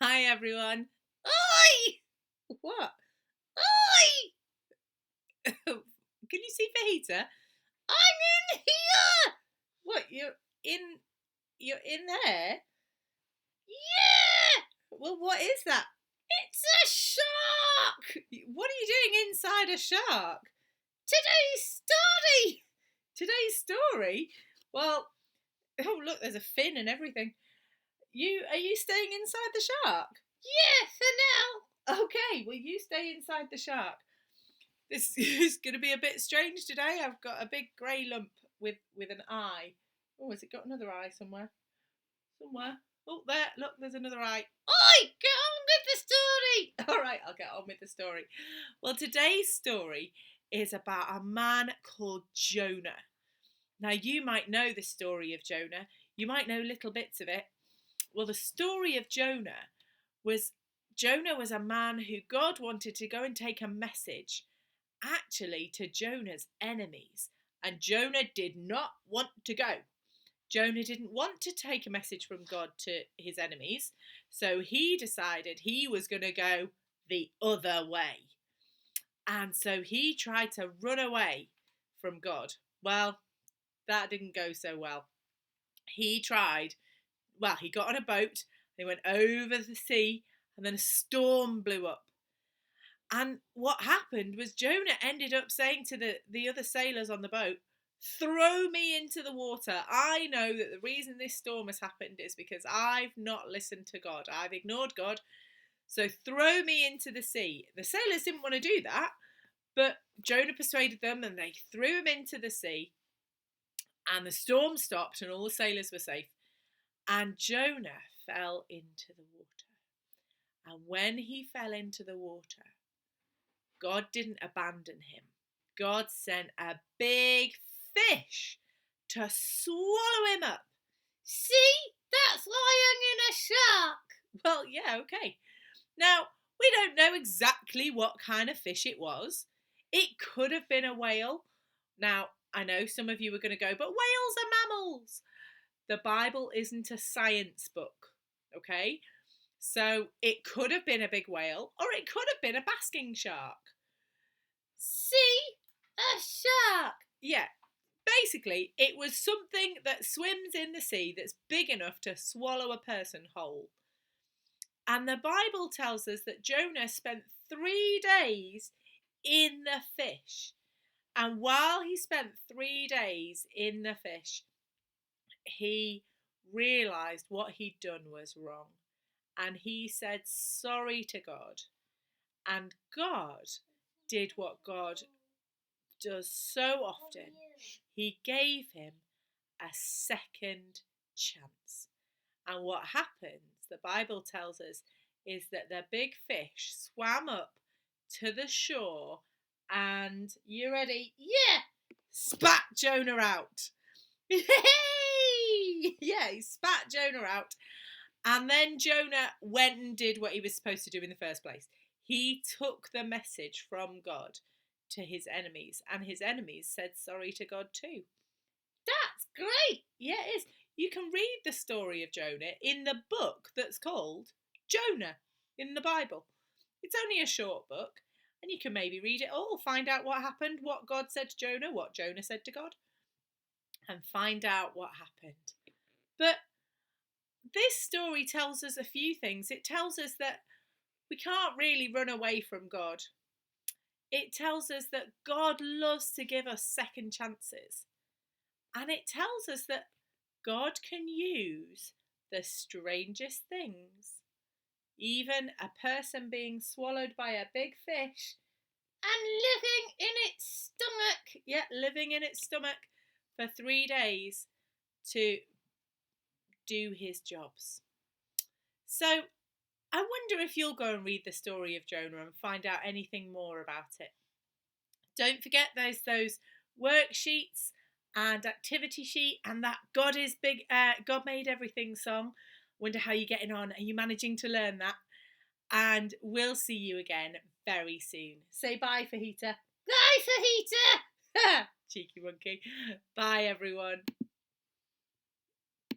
Hi everyone. Oi! What? Oi! Can you see Fajita? I'm in here! What, you're in there? Yeah! Well, what is that? It's a shark! What are you doing inside a shark? Today's story! Today's story? Well, oh look, there's a fin and everything. Are you staying inside the shark? Yeah, for now. Okay, well you stay inside the shark. This is going to be a bit strange today. I've got a big grey lump with an eye. Oh, has it got another eye somewhere? Somewhere. Oh, there. Look, there's another eye. Oi, get on with the story. All right, I'll get on with the story. Well, today's story is about a man called Jonah. Now, you might know the story of Jonah. You might know little bits of it. Well, the story of Jonah was a man who God wanted to go and take a message actually to Jonah's enemies, and Jonah did not want to go. Jonah didn't want to take a message from God to his enemies, so he decided he was going to go the other way. And so he tried to run away from God. Well, that didn't go so well. He tried. Well, he got on a boat, they went over the sea, and then a storm blew up. And what happened was Jonah ended up saying to the other sailors on the boat, throw me into the water. I know that the reason this storm has happened is because I've not listened to God. I've ignored God. So throw me into the sea. The sailors didn't want to do that, but Jonah persuaded them and they threw him into the sea. And the storm stopped and all the sailors were safe. And Jonah fell into the water. And when he fell into the water, God didn't abandon him. God sent a big fish to swallow him up. See? That's why I'm in a shark. Well, yeah, okay. Now, we don't know exactly what kind of fish it was. It could have been a whale. Now, I know some of you are going to go, but whales are mammals. The Bible isn't a science book, okay? So it could have been a big whale, or it could have been a basking shark. See? A shark! Yeah. Basically, it was something that swims in the sea that's big enough to swallow a person whole. And the Bible tells us that Jonah spent 3 days in the fish. And while he spent 3 days in the fish, he realised what he'd done was wrong. And he said sorry to God. And God did what God does so often. He gave him a second chance. And what happens, the Bible tells us, is that the big fish swam up to the shore and, you ready? Yeah! Spat Jonah out. Yay! Yeah, he spat Jonah out. And then Jonah went and did what he was supposed to do in the first place. He took the message from God to his enemies, and his enemies said sorry to God too. That's great! Yeah, it is. You can read the story of Jonah in the book that's called Jonah in the Bible. It's only a short book, and you can maybe read it all, find out what happened, what God said to Jonah, what Jonah said to God, and find out what happened. But this story tells us a few things. It tells us that we can't really run away from God. It tells us that God loves to give us second chances. And it tells us that God can use the strangest things. Even a person being swallowed by a big fish and living in its stomach. Yeah, living in its stomach for 3 days to do his jobs. So I wonder if you'll go and read the story of Jonah and find out anything more about it. Don't forget those worksheets and activity sheet and that God is big, God made everything song. Wonder how you're getting on. Are you managing to learn that? And we'll see you again very soon. Say bye, Fajita. Bye, Fajita. Cheeky monkey. Bye, everyone.